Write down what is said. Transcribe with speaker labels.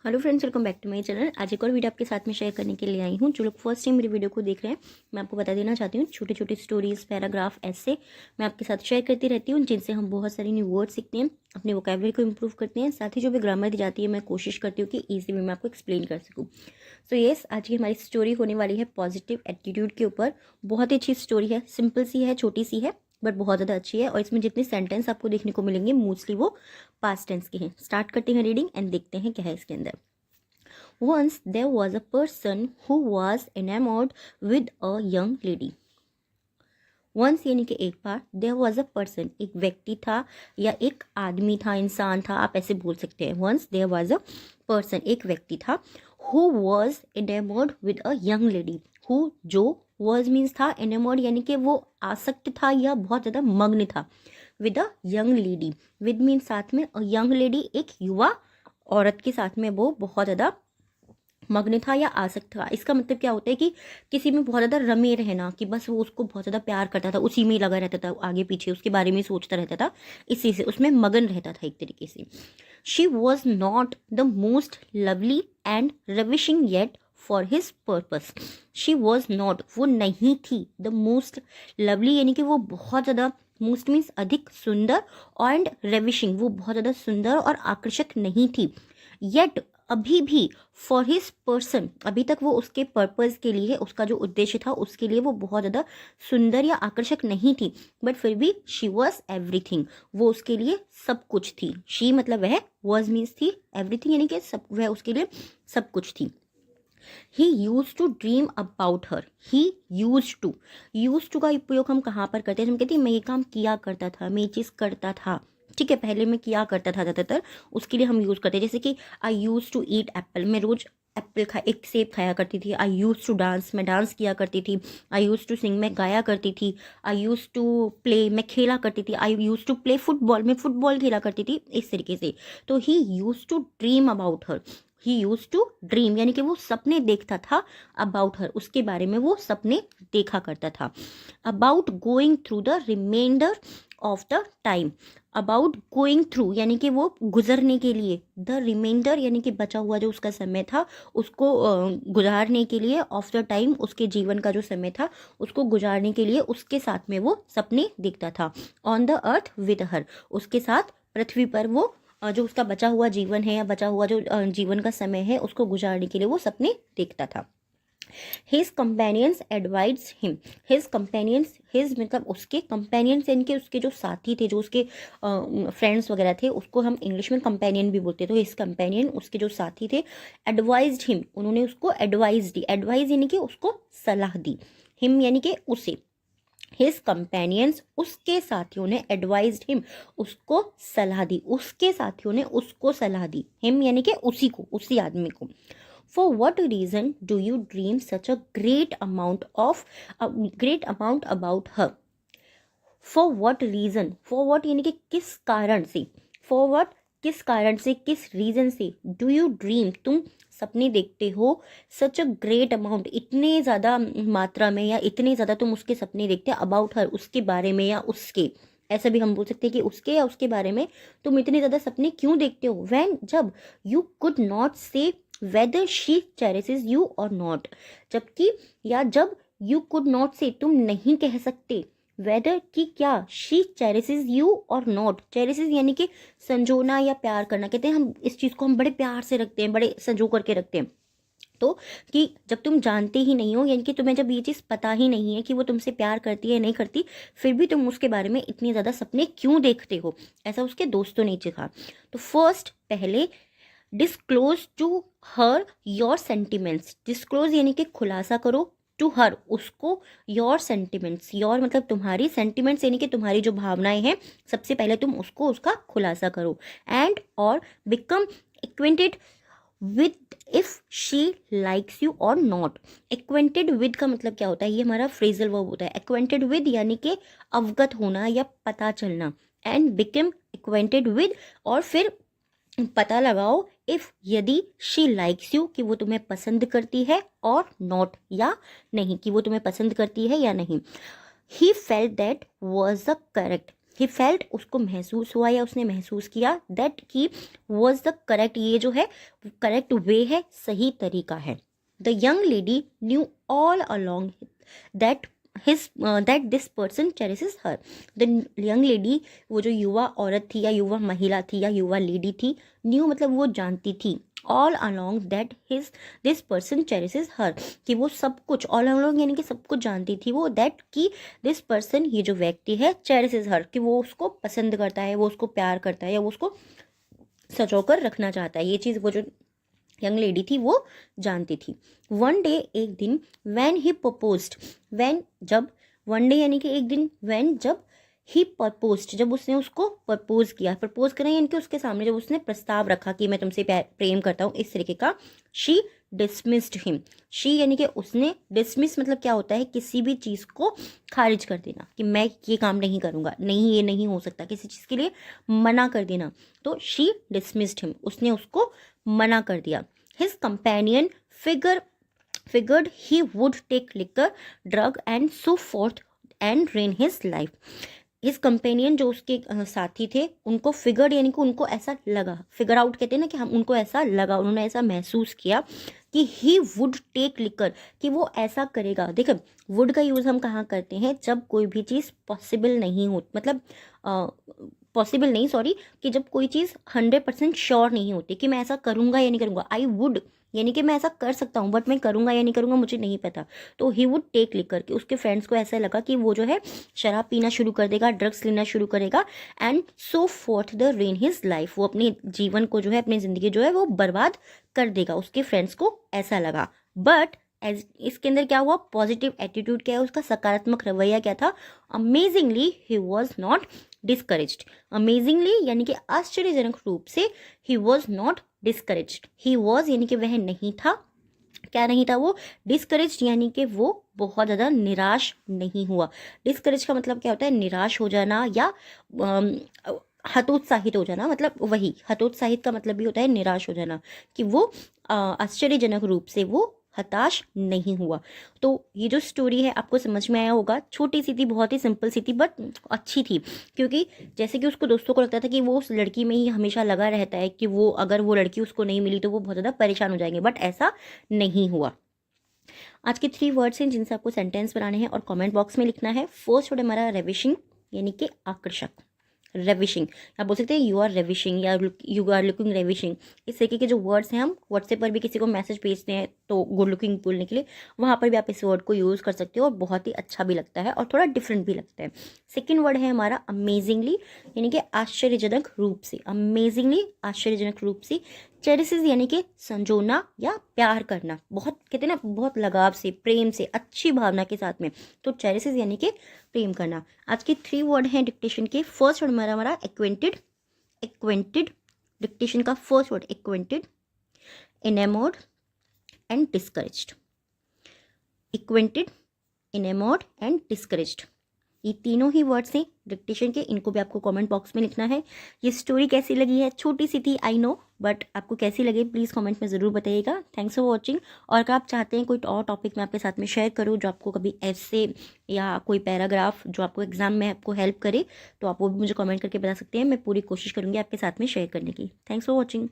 Speaker 1: Hello friends, welcome back to my channel. आज एक और वीडियो आपके साथ में शेयर करने के लिए आई हूँ। जो लोग फर्स्ट टाइम मेरी वीडियो को देख रहे हैं, मैं आपको बता देना चाहती हूँ, छोटी छोटी स्टोरीज, पैराग्राफ, ऐसे मैं आपके साथ शेयर करती रहती हूँ, जिनसे हम बहुत सारे न्यू वर्ड सीखते हैं, अपने वोकैबुलरी को इम्प्रूव करते हैं। साथ ही जो भी ग्रामर दी जाती है, मैं कोशिश करती हूँ कि ईजी वे में आपको एक्सप्लेन कर सकूँ। सो येस, आज की हमारी स्टोरी होने वाली है पॉजिटिव एटीट्यूड के ऊपर। बहुत ही अच्छी स्टोरी है, सिंपल सी है, छोटी सी है, बट बहुत ज़्यादा अच्छी है। और इसमें जितने सेंटेंस आपको देखने को मिलेंगे मोस्टली वो पास्ट टेंस के हैं। स्टार्ट करते हैं रीडिंग एंड देखते हैं क्या है इसके अंदर। Once there was a person who was enamored with a young lady. Once यानी कि एक बार, there was a person एक व्यक्ति था या एक आदमी था, इंसान था, आप ऐसे बोल सकते हैं। Once there was a person एक व्यक्ति था who was enamored with a young lady. who जो was means था, enamored यानी कि वो आसक्त था या बहुत ज़्यादा मग्न था। with a young lady, with means साथ में, a young lady एक युवा औरत के साथ में वो बहुत ज़्यादा मग्न था या आसक्त था। इसका मतलब क्या होता है कि किसी में बहुत ज़्यादा रमे रहना, कि बस वो उसको बहुत ज़्यादा प्यार करता था, उसी में ही लगा रहता था, आगे पीछे उसके बारे में सोचता रहता था, इसी से उसमें मगन रहता था एक तरीके से। She was not the most lovely and ravishing yet for his purpose. She was not वो नहीं थी, द मोस्ट लवली यानी कि वो बहुत ज़्यादा, मोस्ट मीन्स अधिक सुंदर, एंड रेविशिंग वो बहुत ज़्यादा सुंदर और आकर्षक नहीं थी। येट अभी भी, फॉर हिज पर्सन अभी तक वो उसके पर्पस के लिए, उसका जो उद्देश्य था उसके लिए वो बहुत ज़्यादा सुंदर या आकर्षक नहीं थी, बट फिर भी शी वॉज एवरीथिंग वो उसके लिए सब कुछ थी। शी मतलब वह, वॉज मीन्स थी, एवरीथिंग यानी कि सब, वह उसके लिए सब कुछ थी। He used to dream about her. He used to का उपयोग हम कहाँ पर करते हैं? हम कहते हैं मैं ये काम किया करता था, मैं ये चीज़ करता था, ठीक है, पहले मैं किया करता था ज़्यादातर, उसके लिए हम यूज़ करते हैं। जैसे कि आई यूज टू ईट एप्पल, मैं रोज़ एप्पल एक सेब खाया करती थी। आई यूज टू डांस, मैं डांस किया करती थी। आई यूज टू सिंग, मैं गाया करती थी। आई यूज टू प्ले, मैं खेला करती थी। I used to play football, मैं फुटबॉल खेला करती थी, इस तरीके से। तो he used to dream about her. He used to dream यानी कि वो सपने देखता था, अबाउट हर उसके बारे में वो सपने देखा करता था। About going through the reminder of the time. About going through यानी कि वो गुजरने के लिए, द रिमाइंडर यानी कि बचा हुआ जो उसका समय था उसको गुजारने के लिए, ऑफ द टाइम उसके जीवन का जो समय था उसको गुजारने के लिए उसके साथ में वो सपने देखता था। On the earth with her उसके साथ पृथ्वी पर वो जो उसका बचा हुआ जीवन है या बचा हुआ जो जीवन का समय है उसको गुजारने के लिए वो सपने देखता था। His companions advise him. His companions, his मतलब उसके, कंपेनियंस यानी कि उसके जो साथी थे, जो उसके फ्रेंड्स वगैरह थे, उसको हम इंग्लिश में कंपेनियन भी बोलते हैं। तो हिज कंपेनियन उसके जो साथी थे, एडवाइज्ड हिम उन्होंने उसको एडवाइस दी। एडवाइस यानी कि उसको सलाह दी, हिम यानी कि उसे। हिज कंपेनियंस उसके साथियों ने, एडवाइज्ड हिम उसको सलाह दी, उसके साथियों ने उसको सलाह दी। हिम यानी कि उसी को, उसी आदमी को। For what reason do you dream such a great amount about her? For what reason? For what यानी कि किस कारण से, for what किस कारण से, किस रीजन से, do you dream तुम सपने देखते हो, सच अ ग्रेट अमाउंट इतने ज़्यादा मात्रा में, या इतने ज़्यादा तुम उसके सपने देखते हैं, अबाउट हर उसके बारे में या उसके, ऐसा भी हम बोल सकते हैं कि उसके या उसके बारे में तुम इतने ज़्यादा सपने क्यों देखते हो। वैन जब, यू कुड नॉट से वेदर शी चेरिसेस यू और नॉट, जबकि या जब यू कुड नॉट से तुम नहीं कह सकते, वेदर की क्या, शी चेरिसेस यू और नॉट। चेरिसेस यानी कि संजोना या प्यार करना, कहते हैं हम इस चीज़ को हम बड़े प्यार से रखते हैं, बड़े संजो करके रखते हैं। तो कि जब तुम जानते ही नहीं हो, यानी कि तुम्हें जब ये चीज़ पता ही नहीं है कि वो तुमसे प्यार करती है नहीं करती, फिर भी तुम उसके बारे में इतने ज़्यादा सपने क्यों देखते हो, ऐसा उसके दोस्तों ने कहा। तो फर्स्ट पहले, disclose to her your sentiments. Disclose यानी कि खुलासा करो, टू हर उसको, योर सेंटिमेंट्स, योर मतलब तुम्हारी, सेंटिमेंट्स यानी कि तुम्हारी जो भावनाएं हैं, सबसे पहले तुम उसको, उसका खुलासा करो। एंड और become acquainted with if she likes you और नॉट। एक्वेंटेड विद का मतलब क्या होता है? ये हमारा फ्रेजल वर्ब होता है। एक्वेंटेड विद यानी कि अवगत होना या पता चलना, एंड बिकम एक्वेंटेड विद और फिर पता लगाओ, इफ यदि, शी लाइक्स यू कि वो तुम्हें पसंद करती है, और नॉट या नहीं कि वो तुम्हें पसंद करती है या नहीं। He felt that was the correct. He felt, उसको महसूस हुआ या उसने महसूस किया, दैट की वॉज द करेक्ट, ये जो है करेक्ट वे है, सही तरीका है। The young lady knew all along that that this person cherishes her. The young lady, वो जो युवा औरत थी या युवा महिला थी या युवा लेडी थी, न्यू मतलब वो जानती थी, all along that this person cherishes her, कि वो सब कुछ, ऑल अलॉन्ग यानी कि सब कुछ जानती थी वो, दैट कि दिस पर्सन, ये जो व्यक्ति है, चेरिसेस हर, कि वो उसको पसंद करता है, वो उसको प्यार करता है या वो उसको सजोकर रखना चाहता है। ये चीज़ वो जो यंग लेडी थी वो जानती थी। वन डे, एक दिन, वैन ही प्रपोज्ड, वैन जब, वन डे यानी कि एक दिन, वैन जब, ही प्रपोज्ड जब उसने उसको प्रपोज किया, प्रपोज करें यानी कि उसके सामने जब उसने प्रस्ताव रखा कि मैं तुमसे प्रेम करता हूँ, इस तरीके का, शी डिसमिस्ड हिम, शी यानी कि उसने, डिसमिस मतलब क्या होता है, किसी भी चीज़ को खारिज कर देना, कि मैं ये काम नहीं करूँगा, नहीं ये नहीं हो सकता, किसी चीज़ के लिए मना कर देना, तो शी डिसमिस्ड हिम, उसने उसको मना कर दिया। His companion figured he would take liquor, drug and so forth and ruin his life. His companion, जो उसके साथी थे, उनको फिगर्ड यानी कि उनको ऐसा लगा, फिगर आउट कहते हैं ना, कि हम उनको ऐसा लगा, उन्होंने ऐसा महसूस किया कि ही वुड टेक लिकर, कि वो ऐसा करेगा। देखो वुड का यूज़ हम कहाँ करते हैं, जब कोई भी चीज़ पॉसिबल नहीं हो, मतलब पॉसिबल नहीं, सॉरी, कि जब कोई चीज़ 100% श्योर नहीं होती कि मैं ऐसा करूँगा या नहीं करूँगा, आई वुड यानी कि मैं ऐसा कर सकता हूँ बट मैं करूँगा या नहीं करूँगा मुझे नहीं पता, तो ही वुड टेक लिकर, के उसके फ्रेंड्स को ऐसा लगा कि वो जो है शराब पीना शुरू कर देगा, ड्रग्स लेना शुरू करेगा, and so fourth the rain his life, वो अपने जीवन को जो है, अपनी ज़िंदगी जो है वो बर्बाद कर देगा, उसके फ्रेंड्स को ऐसा लगा। बट इसके अंदर क्या हुआ, पॉजिटिव एटीट्यूड क्या है उसका, सकारात्मक रवैया क्या था, amazingly he was not discouraged, amazingly यानी कि आश्चर्यजनक रूप से, he was not discouraged, he was यानी कि वह नहीं था, क्या नहीं था वो, डिस्करेज्ड यानी कि वो बहुत ज़्यादा निराश नहीं हुआ। डिस्करेज का मतलब क्या होता है, निराश हो जाना या हतोत्साहित हो जाना, मतलब वही हतोत्साहित का मतलब भी होता है निराश हो जाना, कि वो आश्चर्यजनक रूप से वो हताश नहीं हुआ। तो ये जो स्टोरी है आपको समझ में आया होगा, छोटी सी थी, बहुत ही सिंपल सी थी, बट अच्छी थी, क्योंकि जैसे कि उसको दोस्तों को लगता था कि वो उस लड़की में ही हमेशा लगा रहता है, कि वो अगर वो लड़की उसको नहीं मिली तो वो बहुत ज़्यादा परेशान हो जाएंगे, बट ऐसा नहीं हुआ। आज के 3 वर्ड्स हैं जिनसे आपको सेंटेंस बनाने हैं और कमेंट बॉक्स में लिखना है। फर्स्ट वर्ड हमारा रेविशिंग यानी कि आकर्षक, रेविशिंग, आप बोल सकते हैं यू आर रेविशिंग या यू आर लुकिंग रेविशिंग, इस तरीके के जो वर्ड्स हैं, हम व्हाट्सएप पर भी किसी को मैसेज भेजते हैं तो गुड लुकिंग बोलने के लिए, वहाँ पर भी आप इस वर्ड को यूज़ कर सकते हो और बहुत ही अच्छा भी लगता है और थोड़ा डिफरेंट भी लगता है। सेकेंड वर्ड है हमारा अमेजिंगली यानी कि आश्चर्यजनक रूप से, अमेजिंगली आश्चर्यजनक रूप से। चेरिसेस यानी कि संजोना या प्यार करना, बहुत कहते हैं ना, बहुत लगाव से, प्रेम से, अच्छी भावना के साथ में, तो चेरिसेस यानी कि प्रेम करना। आज के 3 वर्ड हैं डिक्टेशन के। फर्स्ट वर्ड हमारा एक्वेंटेड, एक्वेंटेड, डिक्टेशन का first word acquainted, enamoured and discouraged, acquainted, enamoured and discouraged, ये तीनों ही वर्ड्स हैं डिक्टेशन के, इनको भी आपको कमेंट बॉक्स में लिखना है। ये स्टोरी कैसी लगी है, छोटी सी थी आई नो, बट आपको कैसी लगी प्लीज़ कमेंट में ज़रूर बताइएगा। Thanks for watching. और अगर आप चाहते हैं कोई और टॉपिक मैं आपके साथ में शेयर करूँ जो आपको कभी ऐसे या कोई पैराग्राफ जो आपको एग्जाम में आपको हेल्प करे, तो आप वो भी मुझे कमेंट करके बता सकते हैं, मैं पूरी कोशिश करूँगी आपके साथ में शेयर करने की। Thanks for watching.